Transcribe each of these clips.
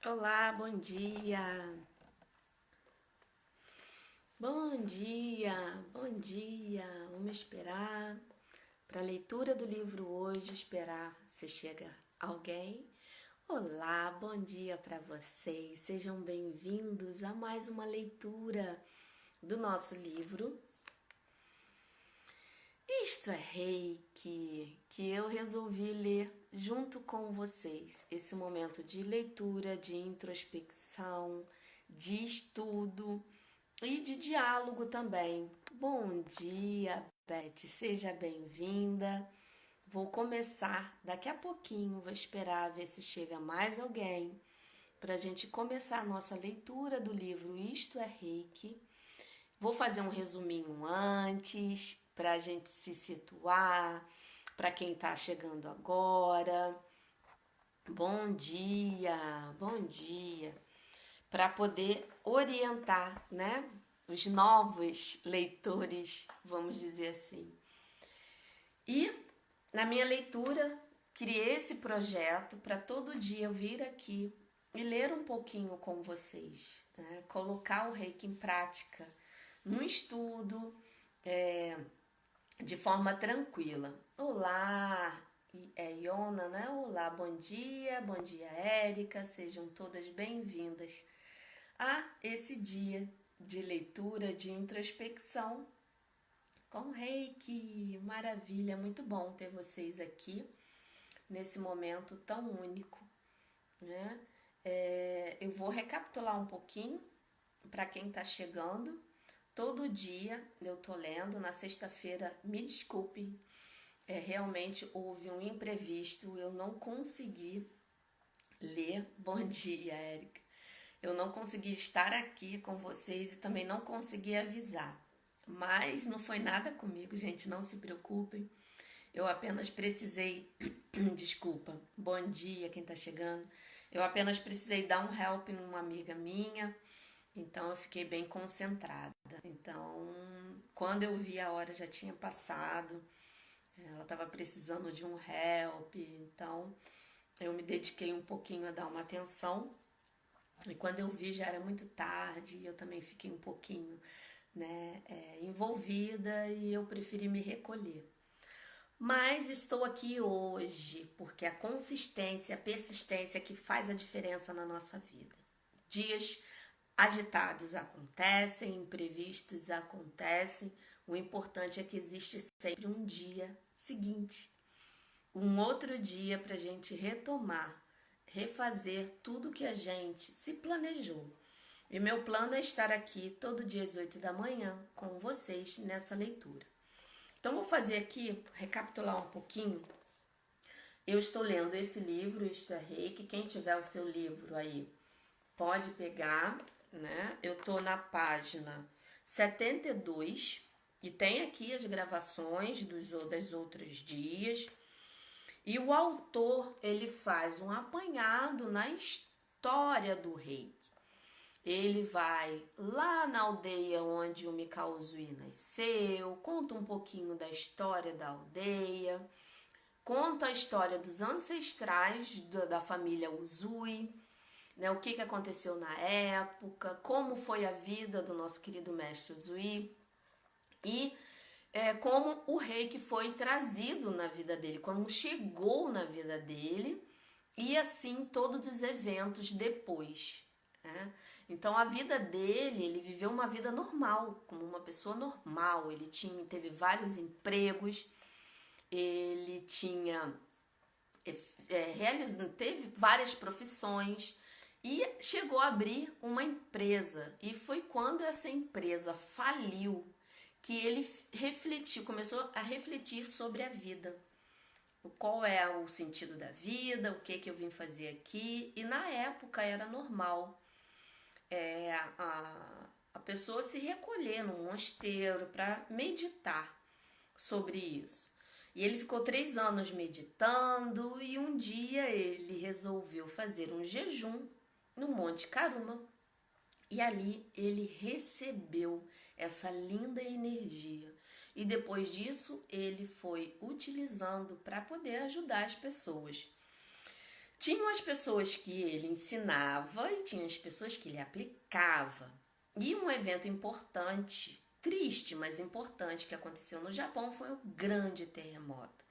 Olá, bom dia. Bom dia, bom dia. Vamos esperar para a leitura do livro hoje, esperar se chega alguém. Olá, bom dia para vocês. Sejam bem-vindos a mais uma leitura do nosso livro. Isto é Reiki, que eu resolvi ler junto com vocês. Esse momento de leitura, de introspecção, de estudo e de diálogo também. Bom dia, Beth, seja bem-vinda. Vou começar daqui a pouquinho, vou esperar ver se chega mais alguém para a gente começar a nossa leitura do livro Isto é Reiki. Vou fazer um resuminho antes, para a gente se situar, para quem está chegando agora. Bom dia, bom dia. Para poder orientar, né, os novos leitores, vamos dizer assim. E na minha leitura, criei esse projeto para todo dia eu vir aqui e ler um pouquinho com vocês, né? Colocar o Reiki em prática, num estudo, de forma tranquila. Olá, é Iona, né? Olá, bom dia, Érica, sejam todas bem-vindas a esse dia de leitura, de introspecção com Reiki. Maravilha, muito bom ter vocês aqui nesse momento tão único, né? Eu vou recapitular um pouquinho para quem está chegando. Todo dia eu tô lendo, na sexta-feira, me desculpe, realmente houve um imprevisto, eu não consegui ler. Bom dia, Érica. Eu não consegui estar aqui com vocês e também não consegui avisar. Mas não foi nada comigo, gente, não se preocupem. Eu apenas precisei, desculpa, bom dia quem tá chegando. Eu apenas precisei dar um help numa amiga minha, então eu fiquei bem concentrada. Então, quando eu vi a hora já tinha passado, ela estava precisando de um help, então eu me dediquei um pouquinho a dar uma atenção. E quando eu vi já era muito tarde, e eu também fiquei um pouquinho, né, envolvida e eu preferi me recolher. Mas estou aqui hoje porque a consistência, a persistência que faz a diferença na nossa vida. Dias agitados acontecem, imprevistos acontecem, o importante é que existe sempre um dia seguinte, um outro dia para a gente retomar, refazer tudo que a gente se planejou. E meu plano é estar aqui todo dia às 8 da manhã com vocês nessa leitura. Então vou fazer aqui, recapitular um pouquinho. Eu estou lendo esse livro, Isto é Reiki. Quem tiver o seu livro aí, pode pegar, né? Eu tô na página 72 e tem aqui as gravações das outros dias. E o autor, ele faz um apanhado na história do Reiki. Ele vai lá na aldeia onde o Mikao Usui nasceu, conta um pouquinho da história da aldeia, conta a história dos ancestrais da família Usui, né, o que aconteceu na época, como foi a vida do nosso querido mestre Usui e como o Reiki foi trazido na vida dele, como chegou na vida dele e assim todos os eventos depois. Né? Então a vida dele, ele viveu uma vida normal, como uma pessoa normal. Ele teve vários empregos, ele teve várias profissões e chegou a abrir uma empresa. E foi quando essa empresa faliu que ele começou a refletir sobre a vida. Qual é o sentido da vida, o que eu vim fazer aqui. E na época era normal a pessoa se recolher num mosteiro para meditar sobre isso. E ele ficou 3 anos meditando e um dia ele resolveu fazer um jejum no Monte Karuma. E ali ele recebeu essa linda energia. E depois disso ele foi utilizando para poder ajudar as pessoas. Tinham as pessoas que ele ensinava e tinham as pessoas que ele aplicava. E um evento importante, triste, mas importante, que aconteceu no Japão foi o grande terremoto.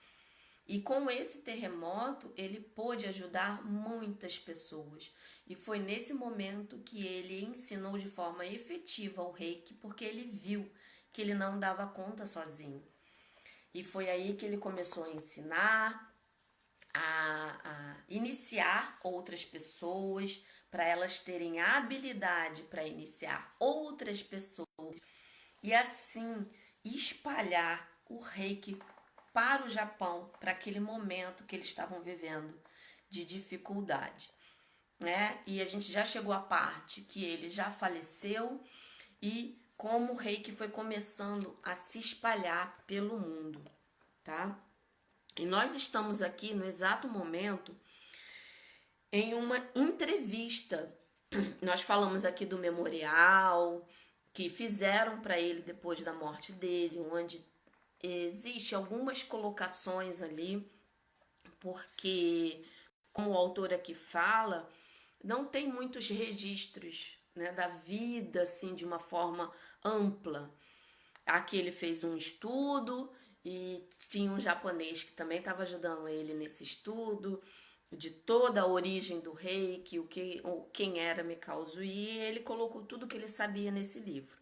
E com esse terremoto, ele pôde ajudar muitas pessoas. E foi nesse momento que ele ensinou de forma efetiva o Reiki, porque ele viu que ele não dava conta sozinho. E foi aí que ele começou a ensinar, a iniciar outras pessoas, para elas terem a habilidade para iniciar outras pessoas e assim espalhar o Reiki para o Japão, para aquele momento que eles estavam vivendo de dificuldade, né? E a gente já chegou à parte que ele já faleceu e como o Reiki foi começando a se espalhar pelo mundo, tá? E nós estamos aqui no exato momento em uma entrevista. Nós falamos aqui do memorial que fizeram para ele depois da morte dele, onde existe algumas colocações ali, porque como o autor aqui fala, não tem muitos registros, né, da vida assim de uma forma ampla. Aqui ele fez um estudo e tinha um japonês que também estava ajudando ele nesse estudo de toda a origem do Reiki, quem era Mikao Usui, e ele colocou tudo que ele sabia nesse livro.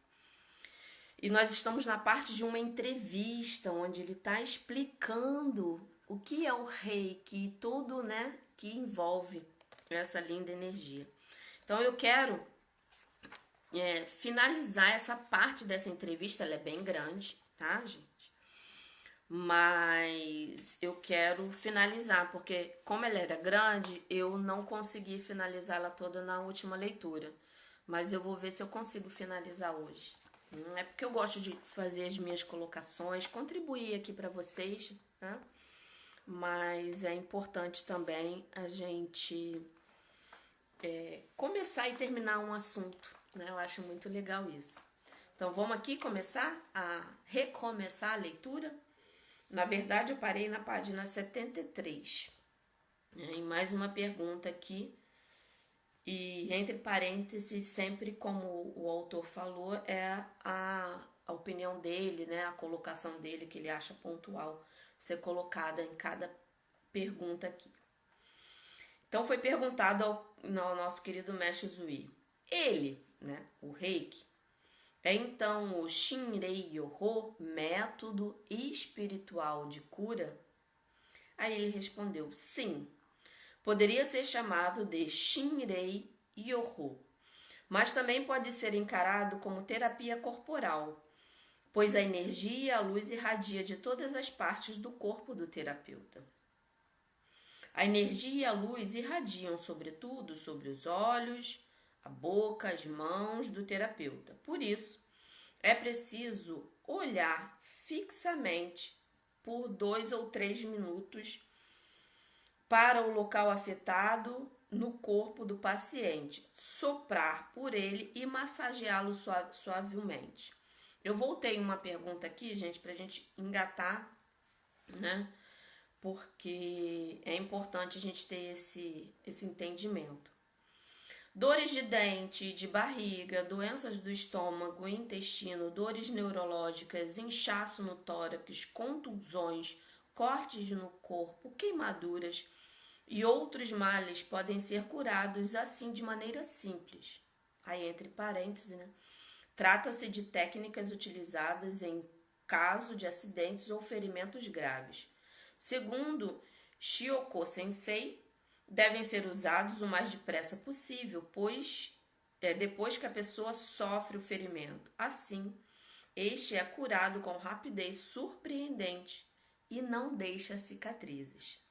E nós estamos na parte de uma entrevista onde ele está explicando o que é o Reiki e tudo, né, que envolve essa linda energia. Então eu quero finalizar essa parte dessa entrevista. Ela é bem grande, tá, gente? Mas eu quero finalizar, porque como ela era grande, eu não consegui finalizá-la toda na última leitura. Mas eu vou ver se eu consigo finalizar hoje. É porque eu gosto de fazer as minhas colocações, contribuir aqui para vocês, né? Mas é importante também a gente começar e terminar um assunto, né? Eu acho muito legal isso. Então vamos aqui começar a recomeçar a leitura. Na verdade, eu parei na página 73. Em mais uma pergunta aqui. E entre parênteses, sempre como o autor falou, é a opinião dele, né? A colocação dele que ele acha pontual ser colocada em cada pergunta aqui. Então foi perguntado ao nosso querido mestre Zui. Ele, né, o Reiki, é então o Shinrei Yoho, método espiritual de cura? Aí ele respondeu, sim, poderia ser chamado de Shinrei Yoho, mas também pode ser encarado como terapia corporal, pois a energia e a luz irradia de todas as partes do corpo do terapeuta. A energia e a luz irradiam, sobretudo, sobre os olhos, a boca, as mãos do terapeuta. Por isso, é preciso olhar fixamente por 2 ou 3 minutos para o local afetado no corpo do paciente, soprar por ele e massageá-lo suavemente. Eu voltei uma pergunta aqui, gente, para a gente engatar, né? Porque é importante a gente ter esse entendimento. Dores de dente, de barriga, doenças do estômago, intestino, dores neurológicas, inchaço no tórax, contusões, cortes no corpo, queimaduras e outros males podem ser curados assim de maneira simples. Aí entre parênteses, né? Trata-se de técnicas utilizadas em caso de acidentes ou ferimentos graves. Segundo Shioko Sensei, devem ser usados o mais depressa possível, pois depois que a pessoa sofre o ferimento. Assim, este é curado com rapidez surpreendente e não deixa cicatrizes.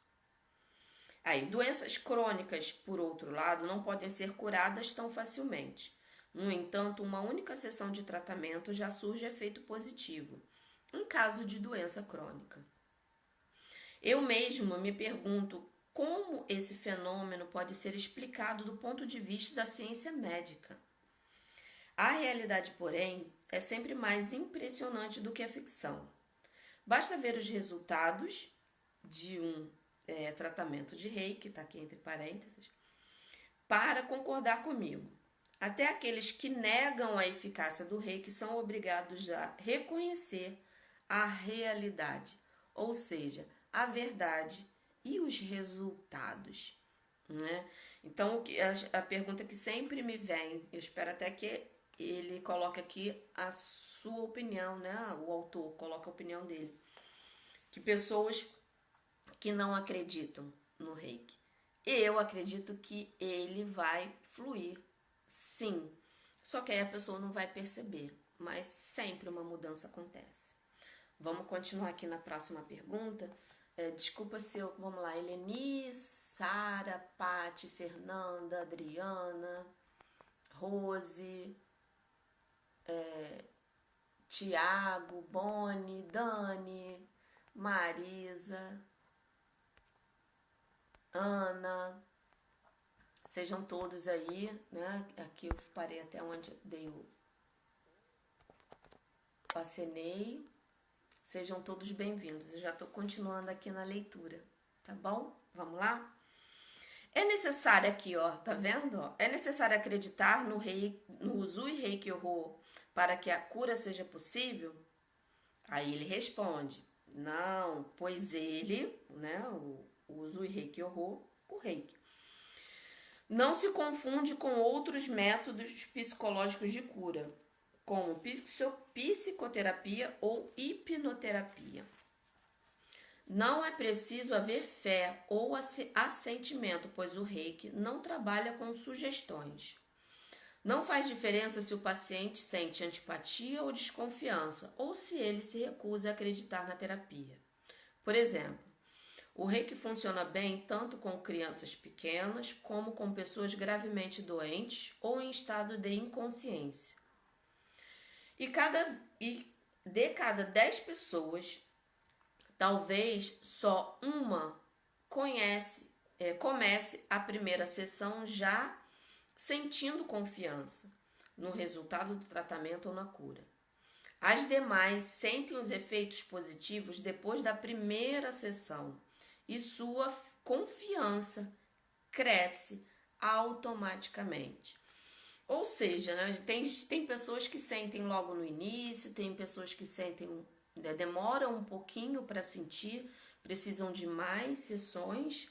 Aí, doenças crônicas, por outro lado, não podem ser curadas tão facilmente. No entanto, uma única sessão de tratamento já surge efeito positivo, em caso de doença crônica. Eu mesmo me pergunto como esse fenômeno pode ser explicado do ponto de vista da ciência médica. A realidade, porém, é sempre mais impressionante do que a ficção. Basta ver os resultados de um tratamento de reiki, está aqui entre parênteses, para concordar comigo. Até aqueles que negam a eficácia do reiki são obrigados a reconhecer a realidade, ou seja, a verdade e os resultados, né? Então, a pergunta que sempre me vem, eu espero até que ele coloque aqui a sua opinião, né? O autor coloca a opinião dele. Que pessoas que não acreditam no reiki. Eu acredito que ele vai fluir, sim. Só que aí a pessoa não vai perceber, mas sempre uma mudança acontece. Vamos continuar aqui na próxima pergunta. Desculpa se eu... Vamos lá. Eleni, Sara, Pati, Fernanda, Adriana, Rose, Tiago, Boni, Dani, Marisa, Ana. Sejam todos aí, né? Aqui eu parei até onde dei o acenei. Sejam todos bem-vindos. Eu já estou continuando aqui na leitura, tá bom? Vamos lá? É necessário aqui, ó, tá vendo? Ó? É necessário acreditar no Usui Reiki Horror para que a cura seja possível? Aí ele responde, não, pois ele, né, o Usui Reiki Horror, o Reiki, não se confunde com outros métodos psicológicos de cura, como psicoterapia ou hipnoterapia. Não é preciso haver fé ou assentimento, pois o reiki não trabalha com sugestões. Não faz diferença se o paciente sente antipatia ou desconfiança, ou se ele se recusa a acreditar na terapia. Por exemplo, o reiki funciona bem tanto com crianças pequenas como com pessoas gravemente doentes ou em estado de inconsciência. E de cada 10 pessoas, talvez só uma comece a primeira sessão já sentindo confiança no resultado do tratamento ou na cura. As demais sentem os efeitos positivos depois da primeira sessão e sua confiança cresce automaticamente. Ou seja, né, tem pessoas que sentem logo no início, tem pessoas que sentem, demoram um pouquinho para sentir, precisam de mais sessões.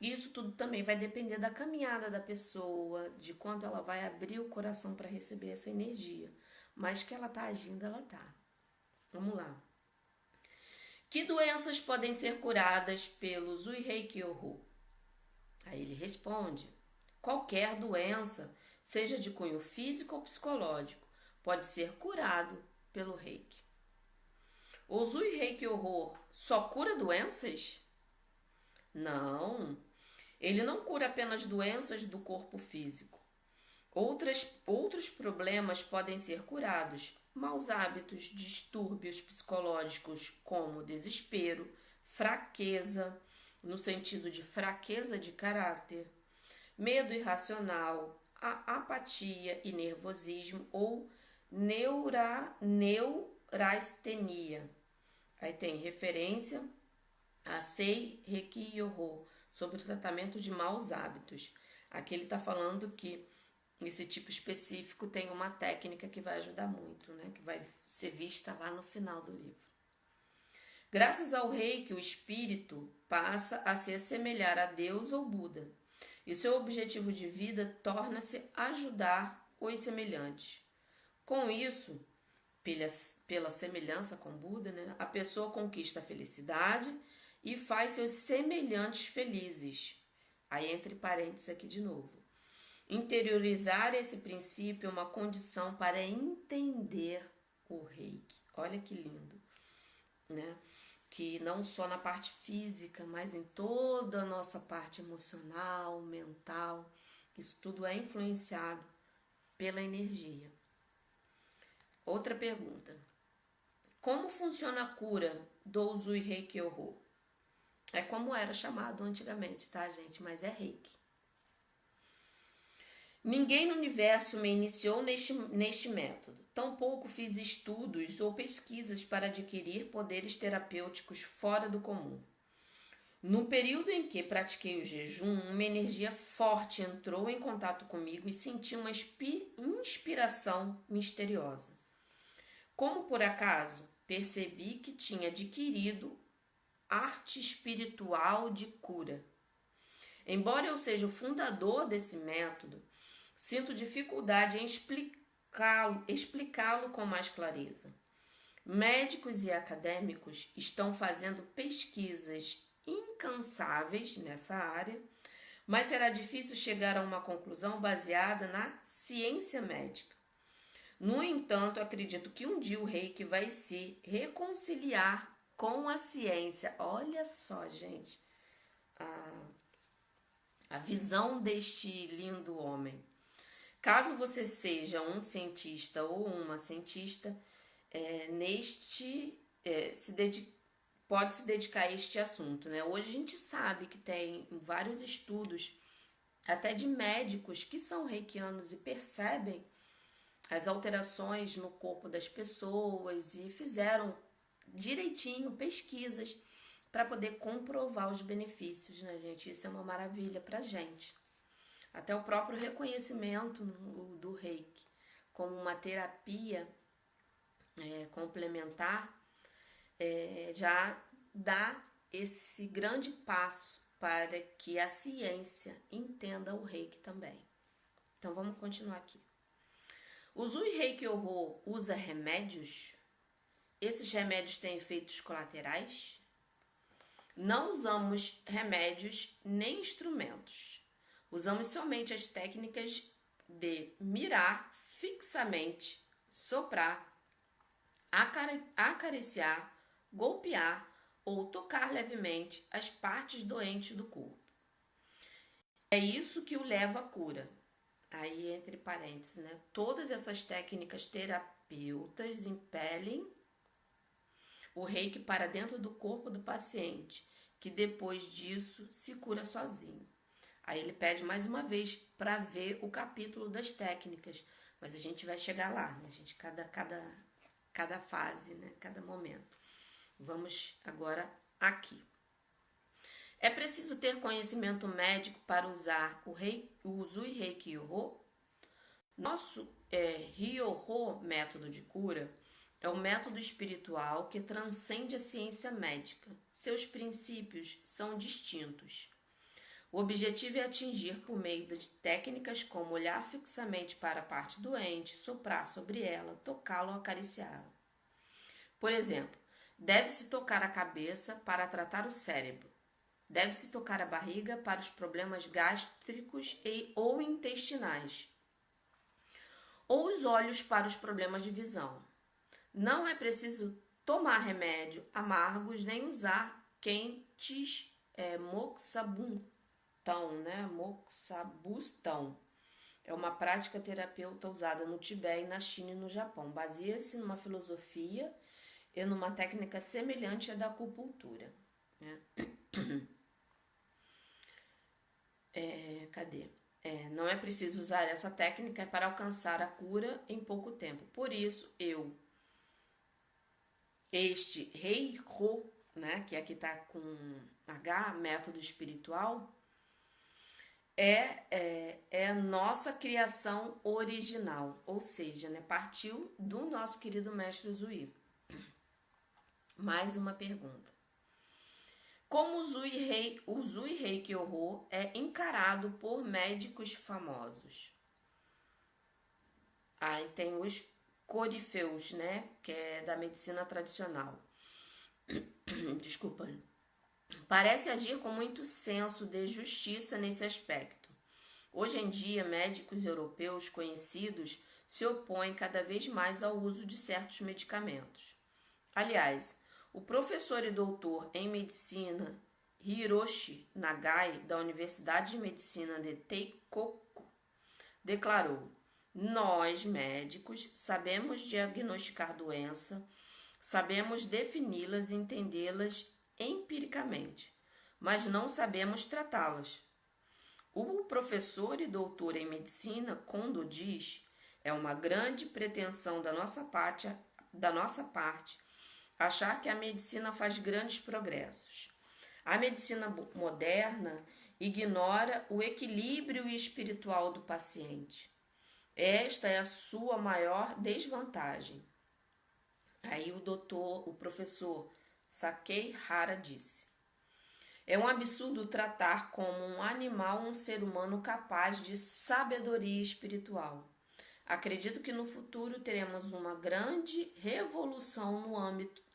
Isso tudo também vai depender da caminhada da pessoa, de quanto ela vai abrir o coração para receber essa energia. Mas que ela está agindo, ela está. Vamos lá. Que doenças podem ser curadas pelo Usui Reiki Horror? Aí ele responde, qualquer doença, seja de cunho físico ou psicológico, pode ser curado pelo reiki. O Usui Reiki Horror só cura doenças? Não, ele não cura apenas doenças do corpo físico. Outros problemas podem ser curados, maus hábitos, distúrbios psicológicos como desespero, fraqueza, no sentido de fraqueza de caráter, medo irracional, apatia e nervosismo ou neurastenia. Aí tem referência a Sei Reiki Horror sobre o tratamento de maus hábitos. Aqui ele está falando que esse tipo específico tem uma técnica que vai ajudar muito, né? Que vai ser vista lá no final do livro. Graças ao reiki, o espírito passa a se assemelhar a Deus ou Buda. E seu objetivo de vida torna-se ajudar os semelhantes. Com isso, pela semelhança com Buda, né, a pessoa conquista a felicidade e faz seus semelhantes felizes. Aí entre parênteses aqui de novo. Interiorizar esse princípio é uma condição para entender o reiki. Olha que lindo, né? Que não só na parte física, mas em toda a nossa parte emocional, mental, isso tudo é influenciado pela energia. Outra pergunta. Como funciona a cura do Usui Reiki Horror? É como era chamado antigamente, tá, gente? Mas é reiki. Ninguém no universo me iniciou neste método. Tampouco fiz estudos ou pesquisas para adquirir poderes terapêuticos fora do comum. No período em que pratiquei o jejum, uma energia forte entrou em contato comigo e senti uma inspiração misteriosa. Como por acaso, percebi que tinha adquirido arte espiritual de cura. Embora eu seja o fundador desse método, sinto dificuldade em explicá-lo com mais clareza. Médicos e acadêmicos estão fazendo pesquisas incansáveis nessa área, mas será difícil chegar a uma conclusão baseada na ciência médica. No entanto, acredito que um dia o Reiki vai se reconciliar com a ciência. Olha só, gente, a visão deste lindo homem. Caso você seja um cientista ou uma cientista, pode se dedicar a este assunto, né? Hoje a gente sabe que tem vários estudos, até de médicos que são reikianos e percebem as alterações no corpo das pessoas e fizeram direitinho pesquisas para poder comprovar os benefícios, né, gente? Isso é uma maravilha pra gente. Até o próprio reconhecimento do Reiki como uma terapia complementar já dá esse grande passo para que a ciência entenda o Reiki também. Então vamos continuar aqui. O Zui Reiki Oho usa remédios? Esses remédios têm efeitos colaterais? Não usamos remédios nem instrumentos. Usamos somente as técnicas de mirar fixamente, soprar, acariciar, golpear ou tocar levemente as partes doentes do corpo. É isso que o leva à cura. Aí, entre parênteses, né? Todas essas técnicas terapeutas impelem o Reiki para dentro do corpo do paciente, que depois disso se cura sozinho. Aí ele pede mais uma vez para ver o capítulo das técnicas, mas a gente vai chegar lá, né, gente? Cada fase, né? Cada momento. Vamos agora aqui. É preciso ter conhecimento médico para usar o Zui Reiki Oho? Nosso Ryoho método de cura é um método espiritual que transcende a ciência médica. Seus princípios são distintos. O objetivo é atingir por meio de técnicas como olhar fixamente para a parte doente, soprar sobre ela, tocá-la ou acariciá-la. Por exemplo, deve-se tocar a cabeça para tratar o cérebro. Deve-se tocar a barriga para os problemas gástricos ou intestinais. Ou os olhos para os problemas de visão. Não é preciso tomar remédio amargos nem usar quentes moxabustão. É uma prática terapêutica usada no Tibete, na China e no Japão. Baseia-se numa filosofia e numa técnica semelhante à da acupuntura. Né? Não é preciso usar essa técnica para alcançar a cura em pouco tempo. Por isso, este Reiki, né, que aqui está com H, método espiritual, é a nossa criação original, ou seja, né, partiu do nosso querido mestre Zui. Mais uma pergunta. Como o Zui Reiki Oho é encarado por médicos famosos? Aí tem os corifeus, né, que é da medicina tradicional. Desculpa. Parece agir com muito senso de justiça nesse aspecto. Hoje em dia, médicos europeus conhecidos se opõem cada vez mais ao uso de certos medicamentos. Aliás, o professor e doutor em medicina Hiroshi Nagai, da Universidade de Medicina de Teikoku, declarou: nós, médicos, sabemos diagnosticar doença, sabemos defini-las e entendê-las empiricamente, mas não sabemos tratá-las. O professor e doutor em medicina Kondo diz: é uma grande pretensão da nossa parte achar que a medicina faz grandes progressos. A medicina moderna ignora o equilíbrio espiritual do paciente. Esta é a sua maior desvantagem. Aí o professor Sakei Hara disse: é um absurdo tratar como um animal um ser humano capaz de sabedoria espiritual. Acredito que no futuro teremos uma grande revolução no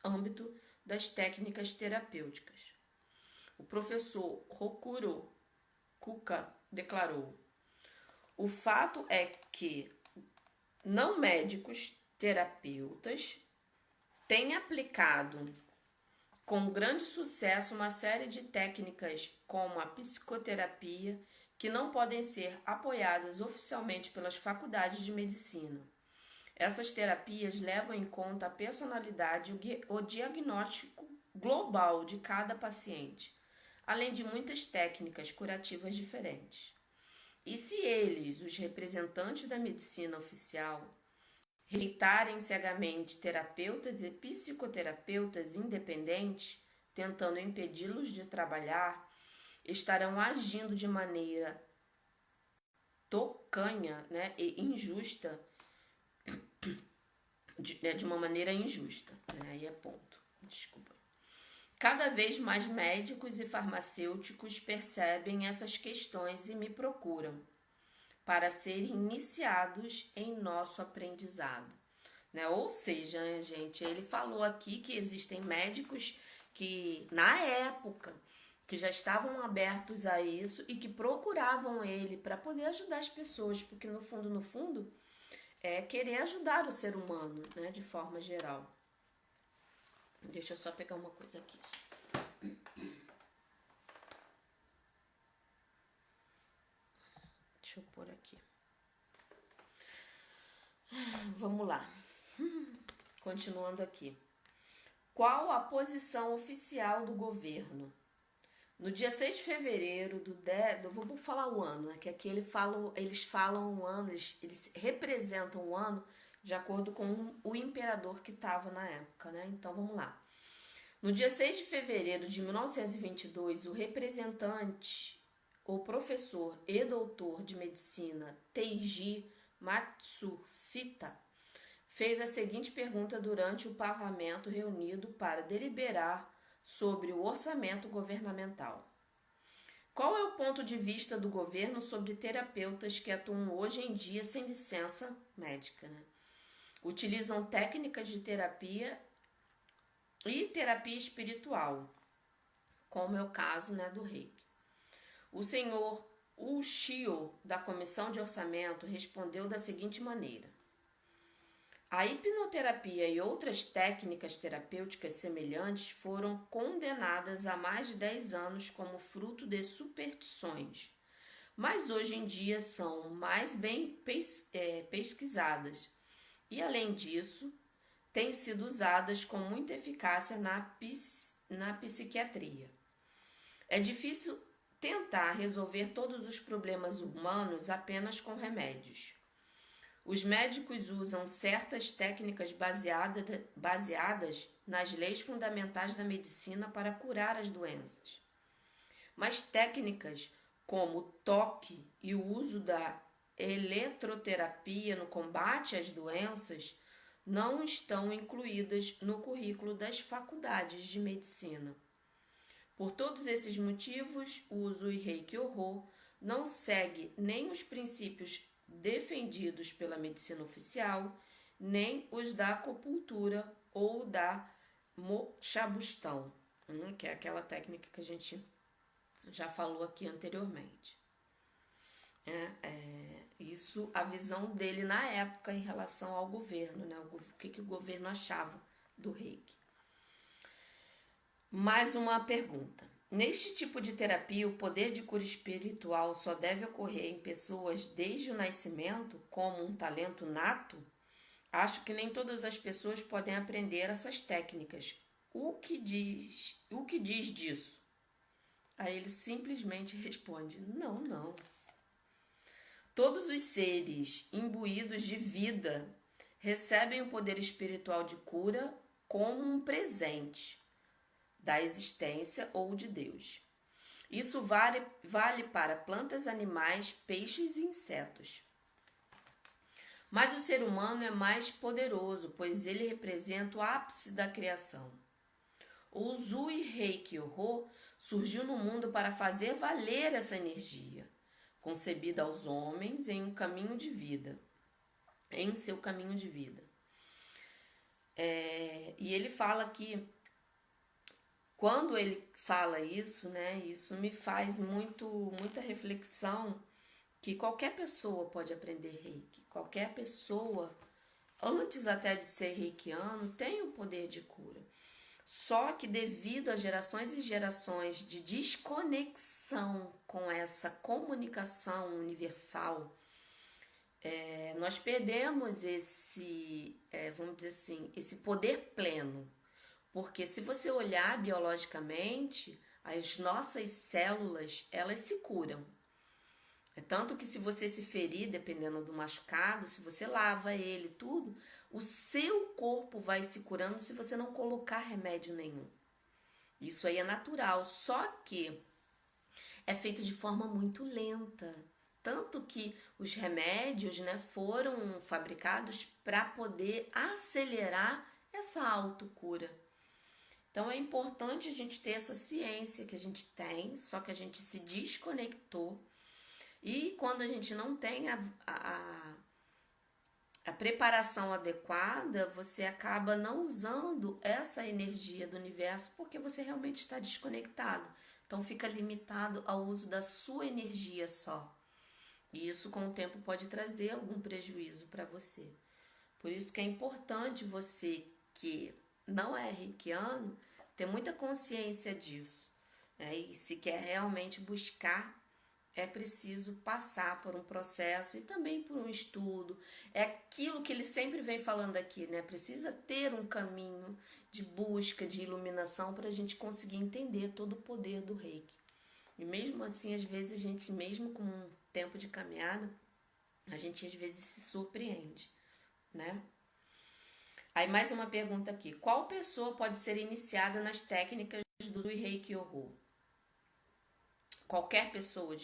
âmbito das técnicas terapêuticas. O professor Rokuro Kuka declarou: o fato é que não médicos terapeutas têm aplicado com grande sucesso uma série de técnicas como a psicoterapia que não podem ser apoiadas oficialmente pelas faculdades de medicina. Essas terapias levam em conta a personalidade e o diagnóstico global de cada paciente, além de muitas técnicas curativas diferentes. E se eles, os representantes da medicina oficial, rejeitarem cegamente terapeutas e psicoterapeutas independentes, tentando impedi-los de trabalhar, estarão agindo de maneira tacanha, né, e injusta, de uma maneira injusta. Né, aí é ponto. Desculpa. Cada vez mais médicos e farmacêuticos percebem essas questões e me procuram para serem iniciados em nosso aprendizado. Né? Ou seja, né, gente, ele falou aqui que existem médicos que, na época, que já estavam abertos a isso e que procuravam ele para poder ajudar as pessoas, porque no fundo, é querer ajudar o ser humano, né, de forma geral. Deixa eu só pegar uma coisa aqui. Deixa eu pôr aqui. Vamos lá. Continuando aqui. Qual a posição oficial do governo? No dia 6 de fevereiro vou falar o ano, né? Que aqui eles falam o ano, eles representam o ano de acordo com o imperador que estava na época, né? Então vamos lá. No dia 6 de fevereiro de 1922, o representante, o professor e doutor de medicina Teiji Matsushita fez a seguinte pergunta durante o parlamento reunido para deliberar sobre o orçamento governamental. Qual é o ponto de vista do governo sobre terapeutas que atuam hoje em dia sem licença médica, né? Utilizam técnicas de terapia e terapia espiritual, como é o caso, né, do Reiki. O senhor Ushio, da Comissão de Orçamento, respondeu da seguinte maneira: a hipnoterapia e outras técnicas terapêuticas semelhantes foram condenadas há mais de 10 anos como fruto de superstições, mas hoje em dia são mais bem pesquisadas e, além disso, têm sido usadas com muita eficácia na psiquiatria. É difícil tentar resolver todos os problemas humanos apenas com remédios. Os médicos usam certas técnicas baseadas nas leis fundamentais da medicina para curar as doenças. Mas técnicas como o toque e o uso da eletroterapia no combate às doenças não estão incluídas no currículo das faculdades de medicina. Por todos esses motivos, o Usui Reiki Oho não segue nem os princípios defendidos pela medicina oficial, nem os da acupuntura ou da Mochabustão, que é aquela técnica que a gente já falou aqui anteriormente. Isso, a visão dele na época em relação ao governo, né? O que o governo achava do Reiki. Mais uma pergunta. Neste tipo de terapia, o poder de cura espiritual só deve ocorrer em pessoas desde o nascimento, como um talento nato? Acho que nem todas as pessoas podem aprender essas técnicas. O que diz disso? Aí ele simplesmente responde: não. Todos os seres imbuídos de vida recebem o poder espiritual de cura como um presente. da existência ou de Deus. Isso vale para plantas, animais, peixes e insetos. Mas o ser humano é mais poderoso, pois ele representa o ápice da criação. O Usui Reiki-Ho surgiu no mundo para fazer valer essa energia, concebida aos homens em um caminho de vida, em seu caminho de vida. E ele fala que, quando ele fala isso, né, isso me faz muita reflexão, que qualquer pessoa pode aprender Reiki, qualquer pessoa, antes até de ser reikiano, tem o poder de cura. Só que devido a gerações e gerações de desconexão com essa comunicação universal, nós perdemos vamos dizer assim, esse poder pleno. Porque se você olhar biologicamente, as nossas células, elas se curam. É tanto que se você se ferir, dependendo do machucado, se você lava ele, tudo, o seu corpo vai se curando se você não colocar remédio nenhum. Isso aí é natural, só que é feito de forma muito lenta. Tanto que os remédios, né, foram fabricados para poder acelerar essa autocura. Então é importante a gente ter essa ciência que a gente tem, só que a gente se desconectou. E quando a gente não tem a preparação adequada, você acaba não usando essa energia do universo porque você realmente está desconectado. Então fica limitado ao uso da sua energia só. E isso com o tempo pode trazer algum prejuízo para você. Por isso que é importante você que não é reikiano ter muita consciência disso. E se quer realmente buscar, é preciso passar por um processo e também por um estudo. É aquilo que ele sempre vem falando aqui, né? Precisa ter um caminho de busca, de iluminação para a gente conseguir entender todo o poder do Reiki. E mesmo assim, às vezes, a gente, mesmo com um tempo de caminhada, a gente às vezes se surpreende, né? Aí mais uma pergunta aqui. Qual pessoa pode ser iniciada nas técnicas do Reiki-Ho? Qualquer pessoa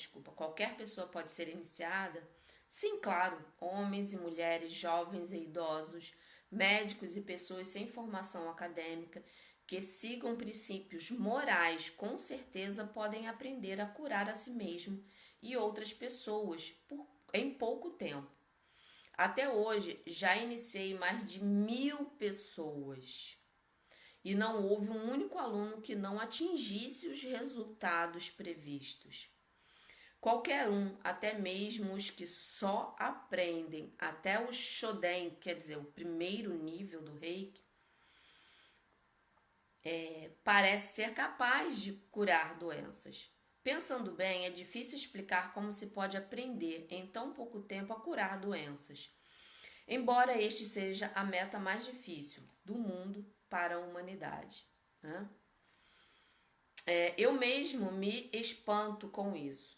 pode ser iniciada? Sim, claro, homens e mulheres, jovens e idosos, médicos e pessoas sem formação acadêmica que sigam princípios morais, com certeza podem aprender a curar a si mesmo e outras pessoas em pouco tempo. Até hoje, já iniciei mais de 1000 pessoas. E não houve um único aluno que não atingisse os resultados previstos. Qualquer um, até mesmo os que só aprendem até o Shoden, quer dizer, o primeiro nível do Reiki, parece ser capaz de curar doenças. Pensando bem, é difícil explicar como se pode aprender em tão pouco tempo a curar doenças. Embora este seja a meta mais difícil do mundo para a humanidade, né? Eu mesmo me espanto com isso.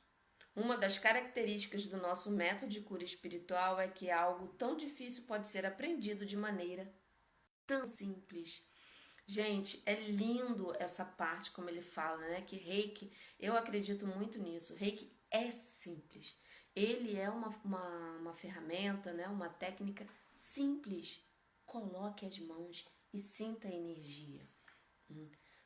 Uma das características do nosso método de cura espiritual é que algo tão difícil pode ser aprendido de maneira tão simples. Gente, é lindo essa parte como ele fala, né? Que Reiki, eu acredito muito nisso. Reiki é simples. Ele é uma ferramenta, né? Uma técnica simples. Coloque as mãos e sinta a energia.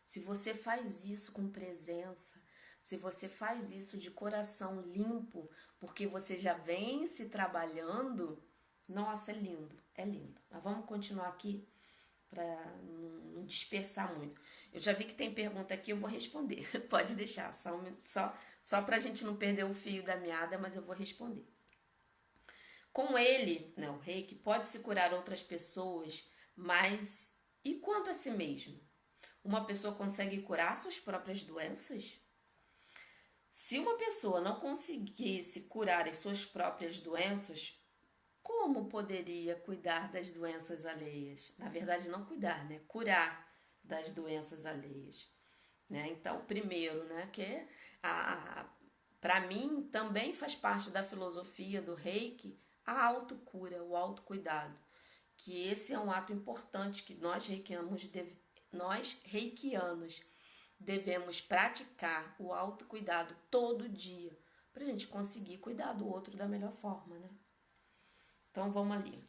Se você faz isso com presença, se você faz isso de coração limpo, porque você já vem se trabalhando, nossa, é lindo, é lindo. Mas vamos continuar aqui para não dispersar muito. Eu já vi que tem pergunta aqui, eu vou responder. Pode deixar, só para a gente não perder o fio da meada, mas eu vou responder. Com ele, né, o Reiki pode se curar outras pessoas, mas e quanto a si mesmo? Uma pessoa consegue curar suas próprias doenças? Se uma pessoa não conseguisse curar as suas próprias doenças, como poderia cuidar das doenças alheias? Na verdade, não cuidar, né? Curar das doenças alheias. Né? Então, primeiro, né, que para mim também faz parte da filosofia do Reiki a autocura, o autocuidado. Que esse é um ato importante que nós reikianos devemos praticar o autocuidado todo dia para a gente conseguir cuidar do outro da melhor forma, né? Então vamos ali.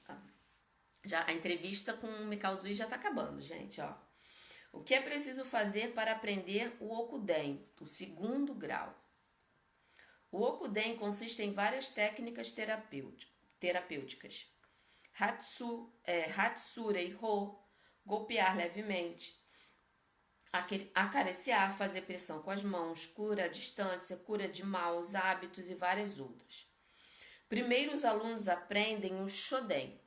Já, a entrevista com o Mikao Usui já está acabando, gente, ó. O que é preciso fazer para aprender o Okuden, o segundo grau? O Okuden consiste em várias técnicas terapêuticas. Hatsurei Ho, golpear levemente, acariciar, fazer pressão com as mãos, cura à distância, cura de maus hábitos e várias outras. Primeiro os alunos aprendem o Shoden.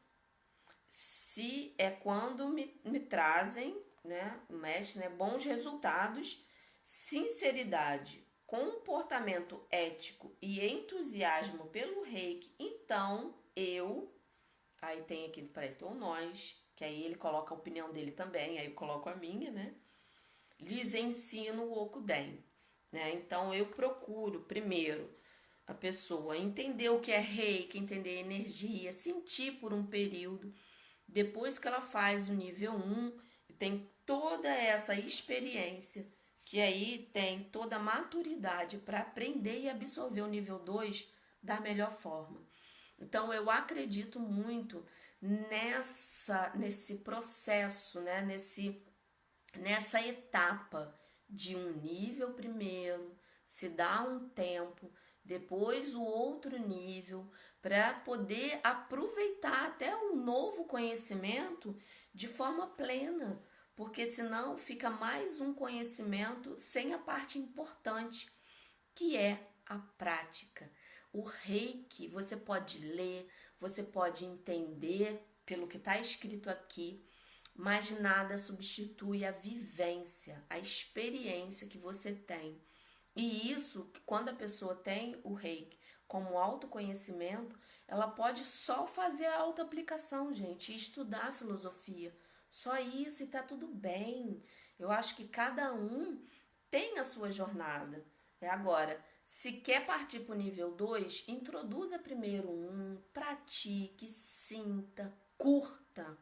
Se é quando me trazem, né, mestre, né, bons resultados, sinceridade, comportamento ético e entusiasmo pelo reiki, então aí tem aqui, então nós, que aí ele coloca a opinião dele também, aí eu coloco a minha, né, lhes ensino o Okuden, né, então eu procuro primeiro a pessoa entender o que é reiki, entender a energia, sentir por um período. Depois que ela faz o nível 1, tem toda essa experiência, que aí tem toda a maturidade para aprender e absorver o nível 2 da melhor forma. Então eu acredito muito nesse processo, né? Nessa etapa de um nível primeiro, se dá um tempo, depois o outro nível, para poder aproveitar até o novo conhecimento de forma plena, porque senão fica mais um conhecimento sem a parte importante, que é a prática. O reiki você pode ler, você pode entender pelo que está escrito aqui, mas nada substitui a vivência, a experiência que você tem. E isso, quando a pessoa tem o reiki como autoconhecimento, ela pode só fazer a autoaplicação, gente, e estudar filosofia. Só isso e tá tudo bem. Eu acho que cada um tem a sua jornada. Agora, se quer partir para o nível 2, introduza primeiro pratique, sinta, curta.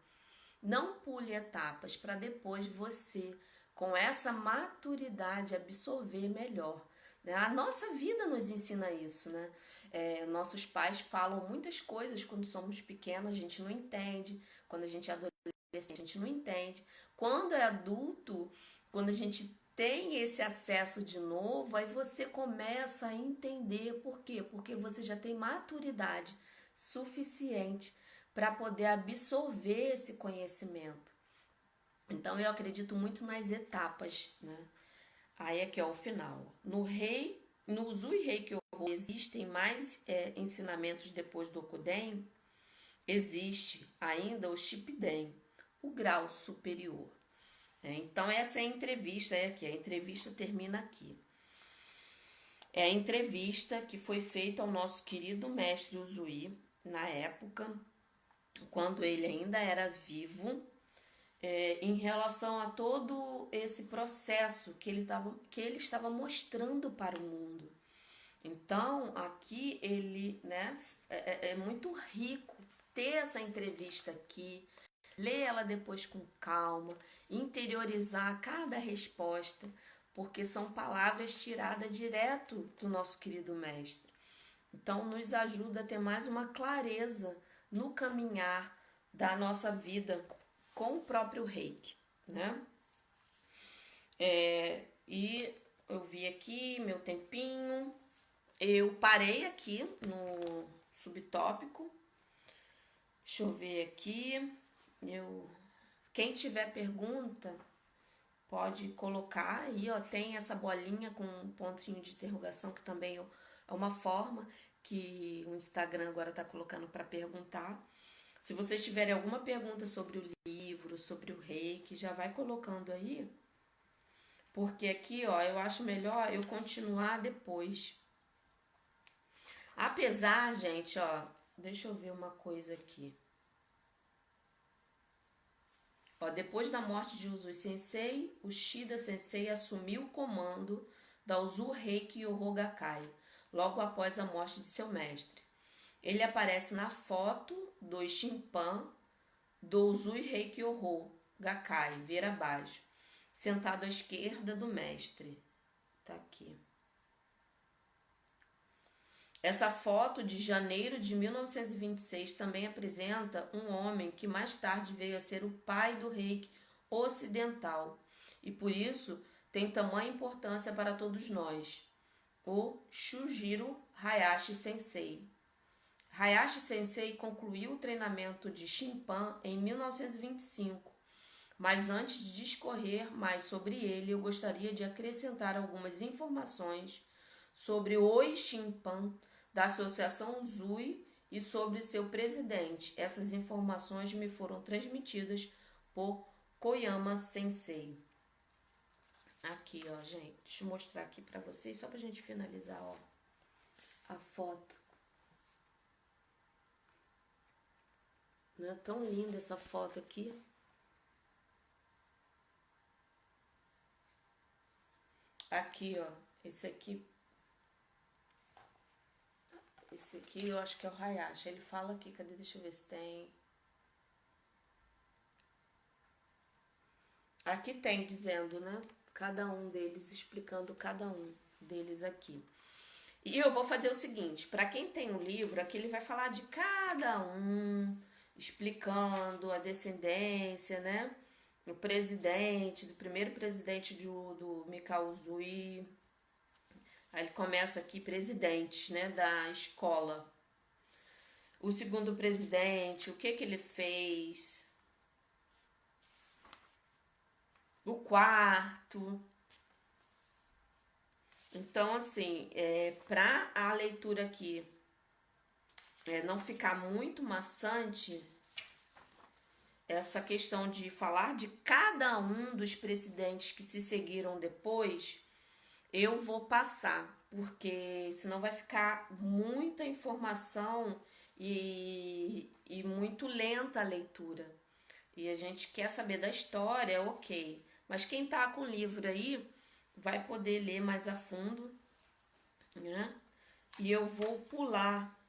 Não pule etapas para depois você, com essa maturidade, absorver melhor. Né? A nossa vida nos ensina isso, né? Nossos pais falam muitas coisas quando somos pequenos, a gente não entende. Quando a gente é adolescente, a gente não entende. Quando é adulto, quando a gente tem esse acesso de novo, aí você começa a entender por quê? Porque você já tem maturidade suficiente para poder absorver esse conhecimento. Então eu acredito muito nas etapas, né? Aí aqui ó, o final. No Usui Reiki existem mais ensinamentos depois do Okuden? Existe ainda o Shippuden, o grau superior. Então essa é a entrevista, aqui. A entrevista termina aqui. É a entrevista que foi feita ao nosso querido mestre Usui, na época, quando ele ainda era vivo, em relação a todo esse processo que ele estava mostrando para o mundo. Então, aqui ele, né, é muito rico ter essa entrevista aqui, ler ela depois com calma, interiorizar cada resposta, porque são palavras tiradas direto do nosso querido mestre. Então, nos ajuda a ter mais uma clareza no caminhar da nossa vida com o próprio reiki, né? E eu vi aqui meu tempinho, eu parei aqui no subtópico, deixa eu ver aqui, quem tiver pergunta pode colocar aí, ó, tem essa bolinha com um pontinho de interrogação que também é uma forma que o Instagram agora está colocando para perguntar. Se vocês tiverem alguma pergunta sobre o livro, sobre o reiki, já vai colocando aí. Porque aqui, ó, eu acho melhor eu continuar depois. Apesar, gente, ó, deixa eu ver uma coisa aqui. Ó, depois da morte de Usui Sensei, o Shida Sensei assumiu o comando da Uzu Reiki Yoho Gakkai, logo após a morte de seu mestre. Ele aparece na foto do Shinpan do Usui Reiki Yoho Gakkai, ver abaixo. sentado à esquerda do mestre. Tá aqui. Essa foto de janeiro de 1926 também apresenta um homem que mais tarde veio a ser o pai do Reiki ocidental e por isso tem tamanha importância para todos nós, o Shujiro Hayashi Sensei. Hayashi Sensei concluiu o treinamento de Shinpan em 1925, mas antes de discorrer mais sobre ele, eu gostaria de acrescentar algumas informações sobre o Shinpan da Associação Uzui e sobre seu presidente. Essas informações me foram transmitidas por Koyama Sensei. Aqui, ó, gente. Deixa eu mostrar aqui pra vocês, só pra gente finalizar, ó, a foto. Não é tão linda essa foto aqui? Aqui, ó. Esse aqui eu acho que é o Hayashi. Ele fala aqui, cadê? Deixa eu ver se tem. Aqui tem dizendo, né? Cada um deles, explicando cada um deles aqui. E eu vou fazer o seguinte, para quem tem um livro, aqui ele vai falar de cada um, explicando a descendência, né? O presidente, do primeiro presidente do Mikao Uzui. Aí ele começa aqui, presidentes, né, da escola. O segundo presidente, o que ele fez. O quarto. Então, assim, para a leitura aqui não ficar muito maçante, essa questão de falar de cada um dos presidentes que se seguiram depois, eu vou passar, porque senão vai ficar muita informação e muito lenta a leitura. E a gente quer saber da história, ok. Mas quem tá com o livro aí vai poder ler mais a fundo, né? E eu vou pular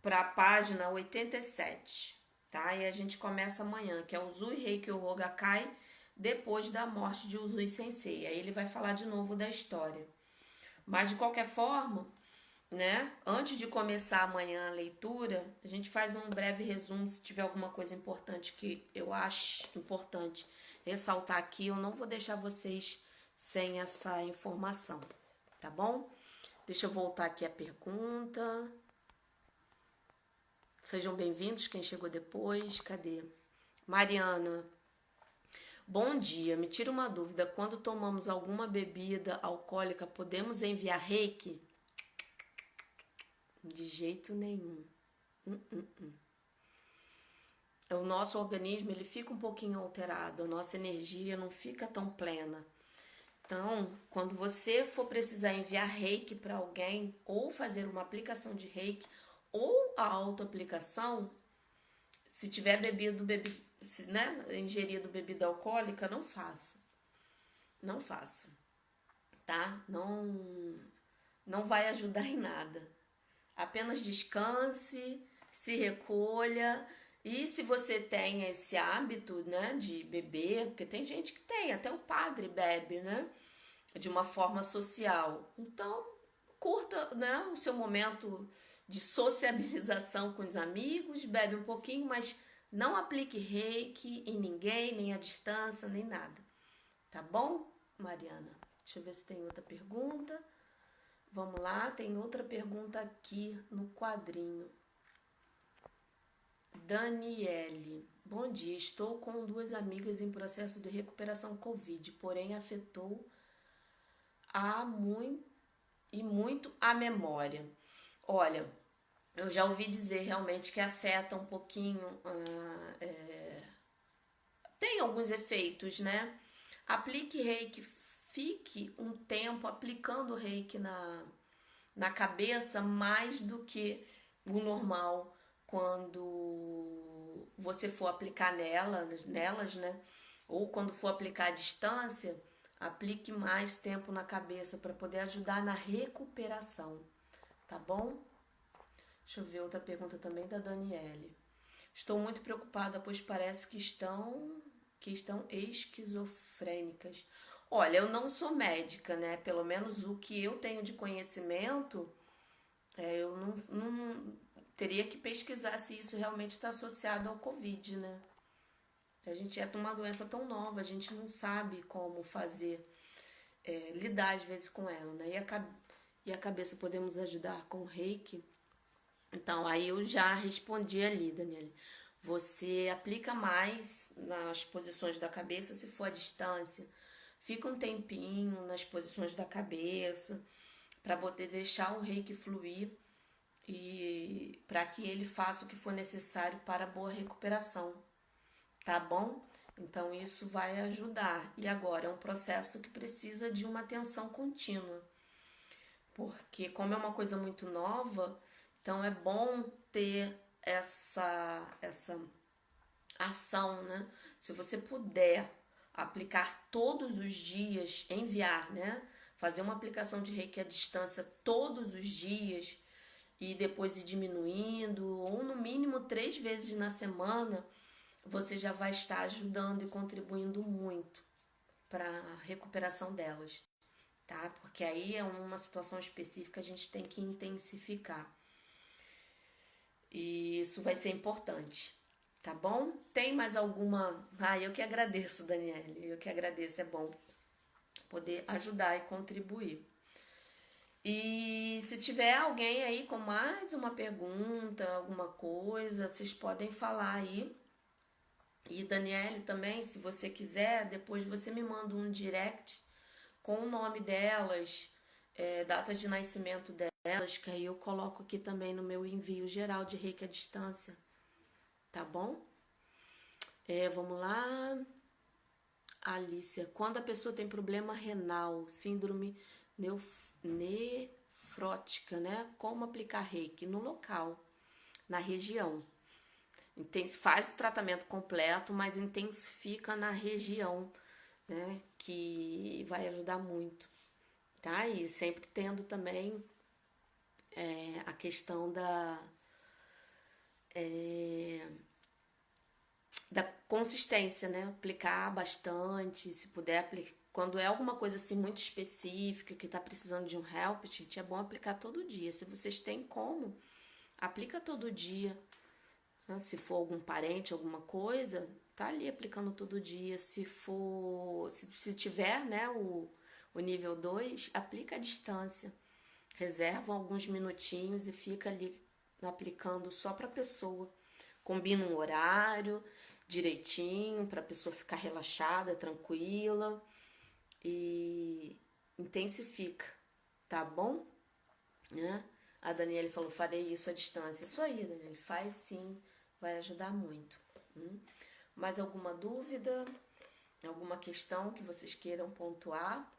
para a página 87, tá? E a gente começa amanhã, que é o Uzui Reiki Hogakai, depois da morte de Uzui Sensei. Aí ele vai falar de novo da história. Mas de qualquer forma, né? Antes de começar amanhã a leitura, a gente faz um breve resumo. Se tiver alguma coisa importante que eu acho importante ressaltar aqui, eu não vou deixar vocês sem essa informação, tá bom? Deixa eu voltar aqui a pergunta. Sejam bem-vindos quem chegou depois. Cadê? Mariana. Bom dia, me tira uma dúvida. Quando tomamos alguma bebida alcoólica, podemos enviar reiki? De jeito nenhum. O nosso organismo ele fica um pouquinho alterado, a nossa energia não fica tão plena. Então, quando você for precisar enviar reiki para alguém, ou fazer uma aplicação de reiki, ou a autoaplicação, se tiver ingerido bebida alcoólica, não faça. Não faça, tá? Não vai ajudar em nada. Apenas descanse, se recolha. E se você tem esse hábito, né, de beber, porque tem gente que tem, até o padre bebe, né, de uma forma social. Então, curta, né, o seu momento de sociabilização com os amigos, bebe um pouquinho, mas não aplique reiki em ninguém, nem à distância, nem nada. Tá bom, Mariana? Deixa eu ver se tem outra pergunta. Vamos lá, tem outra pergunta aqui no quadrinho. Daniele. Bom dia, estou com 2 amigas em processo de recuperação Covid, porém afetou muito a memória. Olha, eu já ouvi dizer realmente que afeta um pouquinho, tem alguns efeitos, né? Aplique reiki, fique um tempo aplicando reiki na cabeça mais do que o normal quando você for aplicar nelas, né? Ou quando for aplicar à distância, aplique mais tempo na cabeça para poder ajudar na recuperação, tá bom? Deixa eu ver outra pergunta também da Daniele. Estou muito preocupada, pois parece que estão esquizofrênicas. Olha, eu não sou médica, né? Pelo menos o que eu tenho de conhecimento, eu não teria que pesquisar se isso realmente está associado ao Covid, né? A gente é uma doença tão nova, a gente não sabe como fazer, lidar às vezes com ela, né? E a cabeça podemos ajudar com o reiki. Então, aí eu já respondi ali, Daniele. Você aplica mais nas posições da cabeça se for à distância. Fica um tempinho nas posições da cabeça para poder deixar o reiki fluir e para que ele faça o que for necessário para a boa recuperação, tá bom? Então isso vai ajudar. E agora é um processo que precisa de uma atenção contínua, porque como é uma coisa muito nova, então é bom ter essa ação, né? Se você puder aplicar todos os dias, enviar, né? Fazer uma aplicação de reiki à distância todos os dias e depois ir diminuindo, ou no mínimo 3 vezes na semana, você já vai estar ajudando e contribuindo muito para a recuperação delas, tá? Porque aí é uma situação específica, a gente tem que intensificar. E isso vai ser importante, tá bom? Tem mais alguma? Eu que agradeço, Daniele. Eu que agradeço, é bom poder ajudar e contribuir. E se tiver alguém aí com mais uma pergunta, alguma coisa, vocês podem falar aí. E Daniele também, se você quiser, depois você me manda um direct com o nome delas, data de nascimento delas, que aí eu coloco aqui também no meu envio geral de reiki à distância, tá bom? Vamos lá. Alicia, quando a pessoa tem problema renal, síndrome nefrótica, né? Como aplicar reiki no local, na região. Faz o tratamento completo, mas intensifica na região, né? Que vai ajudar muito, tá? E sempre tendo também a questão da consistência, né? Aplicar bastante, se puder aplicar. Quando é alguma coisa assim muito específica, que tá precisando de um help, gente, é bom aplicar todo dia. Se vocês têm como, aplica todo dia. Né? Se for algum parente, alguma coisa, tá ali aplicando todo dia. Se tiver, né, o nível 2, aplica à distância. Reserva alguns minutinhos e fica ali aplicando só para a pessoa. Combina um horário direitinho para a pessoa ficar relaxada, tranquila e intensifica, tá bom? Né? A Daniele falou, farei isso à distância. Isso aí, Daniele, faz sim, vai ajudar muito. Mais alguma dúvida? Alguma questão que vocês queiram pontuar?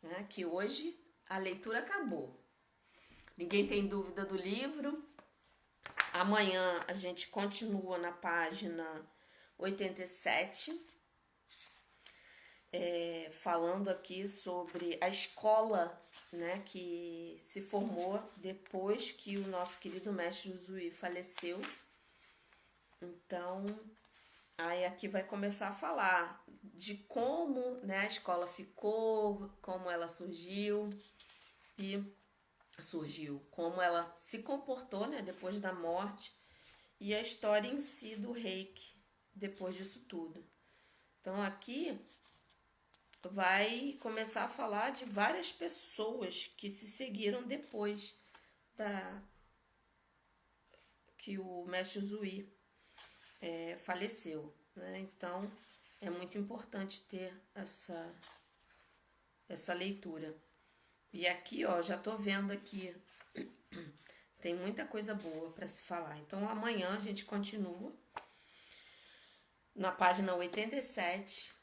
Né? Que hoje a leitura acabou. Ninguém tem dúvida do livro. Amanhã a gente continua na página 87, falando aqui sobre a escola, né, que se formou depois que o nosso querido mestre Usui faleceu. Então, aí aqui vai começar a falar de como, né, a escola ficou, como ela surgiu, como ela se comportou, né, depois da morte e a história em si do reiki depois disso tudo. Então aqui vai começar a falar de várias pessoas que se seguiram depois da que o mestre Zui faleceu, né? Então é muito importante ter essa leitura. E aqui, ó, já tô vendo aqui, tem muita coisa boa para se falar. Então amanhã a gente continua na página 87.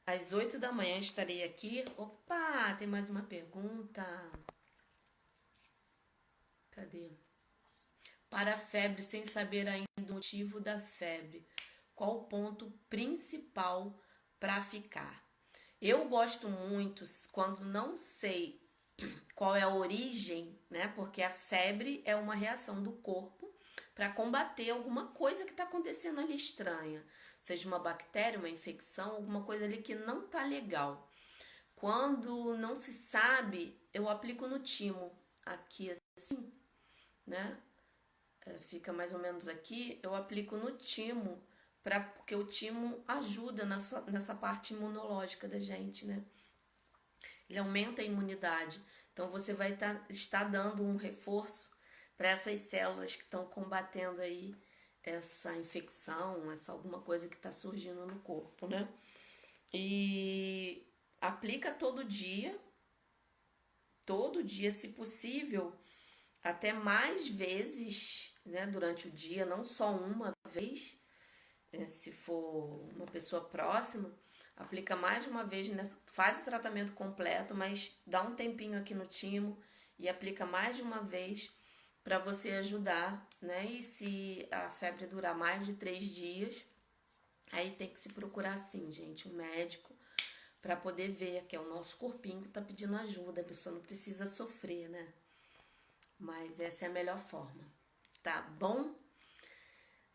Às 8 da manhã estarei aqui. Opa, tem mais uma pergunta. Cadê? Para a febre, sem saber ainda o motivo da febre, qual o ponto principal para ficar? Eu gosto muito, quando não sei qual é a origem, né? Porque a febre é uma reação do corpo para combater alguma coisa que está acontecendo ali estranha, seja uma bactéria, uma infecção, alguma coisa ali que não tá legal. Quando não se sabe, eu aplico no timo, aqui assim, né? Fica mais ou menos aqui, eu aplico no timo, porque o timo ajuda nessa parte imunológica da gente, né? Ele aumenta a imunidade. Então você vai estar dando um reforço para essas células que estão combatendo aí essa infecção, essa alguma coisa que está surgindo no corpo, né? E aplica todo dia, se possível, até mais vezes, né, durante o dia, não só uma vez, se for uma pessoa próxima, aplica mais de uma vez, faz o tratamento completo, mas dá um tempinho aqui no timo e aplica mais de uma vez para você ajudar, né? E se a febre durar mais de 3 dias, aí tem que se procurar, sim, gente, um médico para poder ver que é o nosso corpinho que está pedindo ajuda. A pessoa não precisa sofrer, né? Mas essa é a melhor forma, tá bom?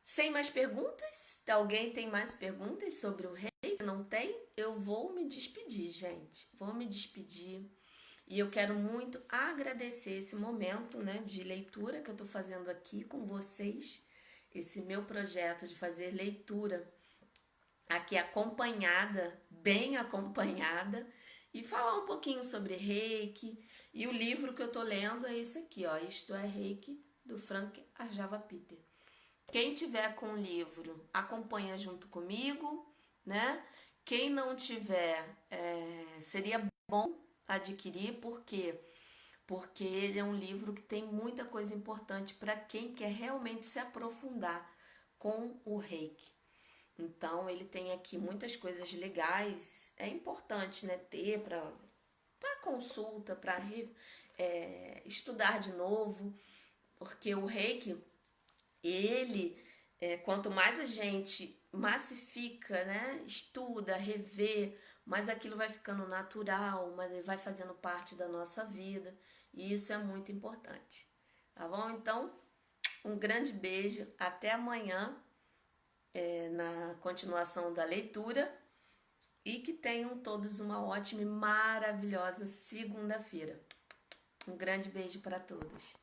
Sem mais perguntas? Alguém tem mais perguntas sobre o rei? Se não tem, eu vou me despedir, gente. Vou me despedir. E eu quero muito agradecer esse momento, né, de leitura que eu tô fazendo aqui com vocês. Esse meu projeto de fazer leitura aqui acompanhada, bem acompanhada. E falar um pouquinho sobre Reiki. E o livro que eu tô lendo é esse aqui, ó. Isto é Reiki, do Frank Arjava Peter. Quem tiver com o livro, acompanha junto comigo, né? Quem não tiver, seria bom adquirir, por quê? Porque ele é um livro que tem muita coisa importante para quem quer realmente se aprofundar com o Reiki. Então, ele tem aqui muitas coisas legais, é importante, né, ter para consulta, para estudar de novo, porque o Reiki ele, quanto mais a gente massifica, né, estuda, revê, mais aquilo vai ficando natural, mas ele vai fazendo parte da nossa vida e isso é muito importante. Tá bom? Então, um grande beijo, até amanhã, na continuação da leitura e que tenham todos uma ótima e maravilhosa segunda-feira. Um grande beijo para todos.